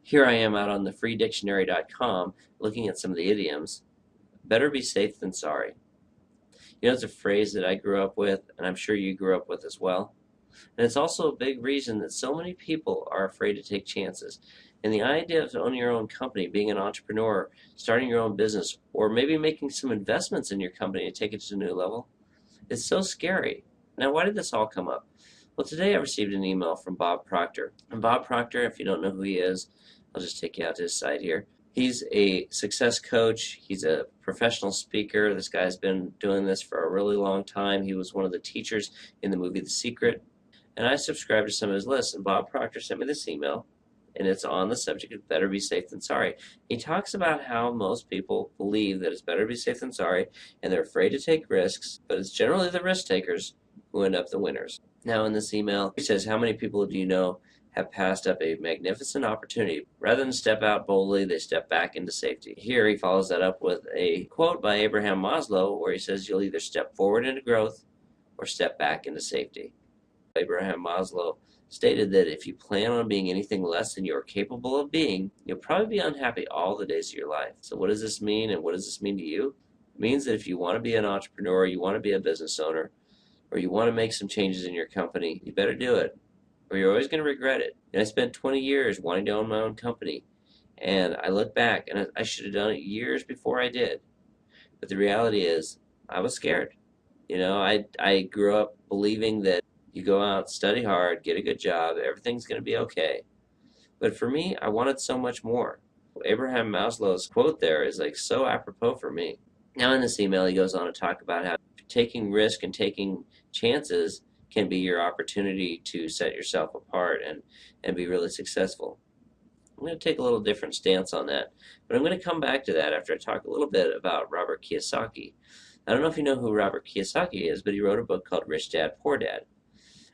Here I am out on the freedictionary.com looking at some of the idioms. Better be safe than sorry. You know, it's a phrase that I grew up with, and I'm sure you grew up with as well. And it's also a big reason that so many people are afraid to take chances. And the idea of owning your own company, being an entrepreneur, starting your own business, or maybe making some investments in your company to take it to a new level, is so scary. Now, why did this all come up? Well, today I received an email from Bob Proctor. And Bob Proctor, if you don't know who he is, I'll just take you out to his site here. He's a success coach. He's a professional speaker. This guy's been doing this for a really long time. He was one of the teachers in the movie The Secret. And I subscribed to some of his lists. And Bob Proctor sent me this email, and it's on the subject of better be safe than sorry. He talks about how most people believe that it's better to be safe than sorry, and they're afraid to take risks, but it's generally the risk takers who end up the winners. Now, in this email, he says, how many people do you know have passed up a magnificent opportunity? Rather than step out boldly, they step back into safety. Here, he follows that up with a quote by Abraham Maslow, where he says, you'll either step forward into growth or step back into safety. Abraham Maslow stated that if you plan on being anything less than you are capable of being, you'll probably be unhappy all the days of your life. So what does this mean, and what does this mean to you? It means that if you want to be an entrepreneur, you want to be a business owner, or you want to make some changes in your company, you better do it, or you're always going to regret it. And I spent 20 years wanting to own my own company, and I look back, and I should have done it years before I did. But the reality is, I was scared. You know, I grew up believing that you go out, study hard, get a good job, everything's going to be okay. But for me, I wanted so much more. Abraham Maslow's quote there is like so apropos for me. Now in this email, he goes on to talk about how taking risk and taking chances can be your opportunity to set yourself apart and be really successful. I'm going to take a little different stance on that, but I'm going to come back to that after I talk a little bit about Robert Kiyosaki. I don't know if you know who Robert Kiyosaki is, but he wrote a book called Rich Dad, Poor Dad.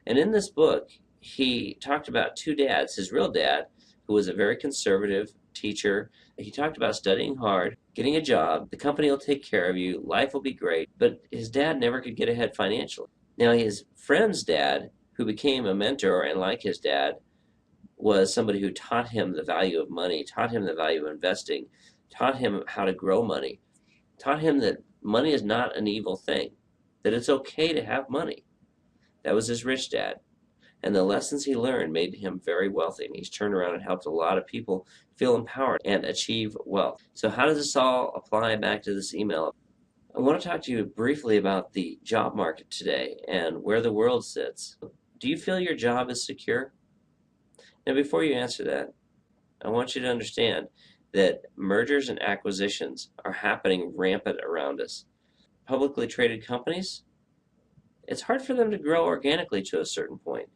And in this book, he talked about two dads. His real dad, who was a very conservative teacher, he talked about studying hard, getting a job, the company will take care of you, life will be great, but his dad never could get ahead financially. Now his friend's dad, who became a mentor and like his dad, was somebody who taught him the value of money, taught him the value of investing, taught him how to grow money, taught him that money is not an evil thing, that it's okay to have money. That was his rich dad. And the lessons he learned made him very wealthy. And he's turned around and helped a lot of people feel empowered and achieve wealth. So how does this all apply back to this email? I want to talk to you briefly about the job market today and where the world sits. Do you feel your job is secure? Now, before you answer that, I want you to understand that mergers and acquisitions are happening rampant around us. Publicly traded companies, it's hard for them to grow organically to a certain point.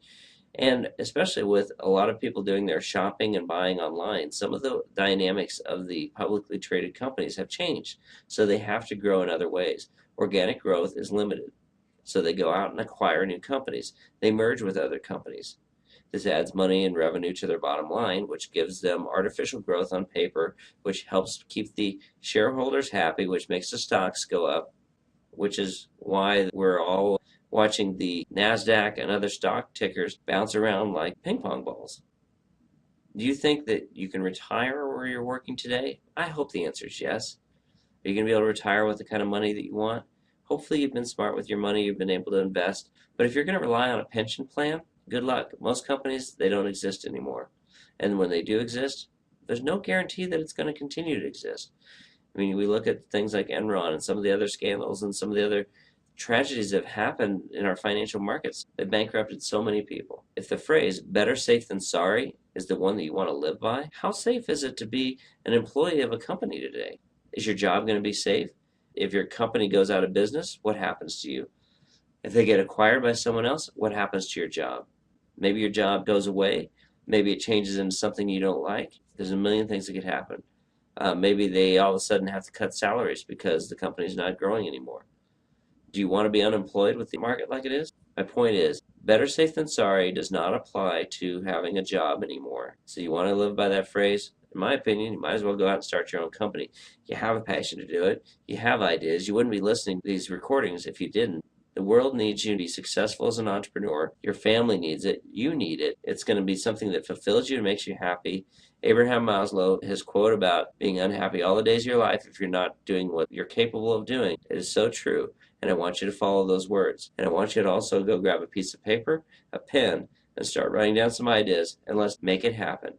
And especially with a lot of people doing their shopping and buying online, some of the dynamics of the publicly traded companies have changed. So they have to grow in other ways. Organic growth is limited. So they go out and acquire new companies. They merge with other companies. This adds money and revenue to their bottom line, which gives them artificial growth on paper, which helps keep the shareholders happy, which makes the stocks go up, which is why we're all watching the NASDAQ and other stock tickers bounce around like ping pong balls. Do you think that you can retire where you're working today? I hope the answer is yes. Are you going to be able to retire with the kind of money that you want? Hopefully you've been smart with your money, you've been able to invest. But if you're going to rely on a pension plan, good luck. Most companies, they don't exist anymore. And when they do exist, there's no guarantee that it's going to continue to exist. I mean, we look at things like Enron and some of the other scandals and some of the other tragedies that have happened in our financial markets. They bankrupted so many people. If the phrase better safe than sorry is the one that you want to live by, how safe is it to be an employee of a company today? Is your job going to be safe? If your company goes out of business, what happens to you? If they get acquired by someone else, what happens to your job? Maybe your job goes away. Maybe it changes into something you don't like. There's a million things that could happen. Maybe they all of a sudden have to cut salaries because the company's not growing anymore. Do you want to be unemployed with the market like it is? My point is, better safe than sorry does not apply to having a job anymore. So you want to live by that phrase? In my opinion, you might as well go out and start your own company. You have a passion to do it. You have ideas. You wouldn't be listening to these recordings if you didn't. The world needs you to be successful as an entrepreneur. Your family needs it. You need it. It's going to be something that fulfills you and makes you happy. Abraham Maslow, his quote about being unhappy all the days of your life if you're not doing what you're capable of doing, it is so true, and I want you to follow those words. And I want you to also go grab a piece of paper, a pen, and start writing down some ideas, and let's make it happen.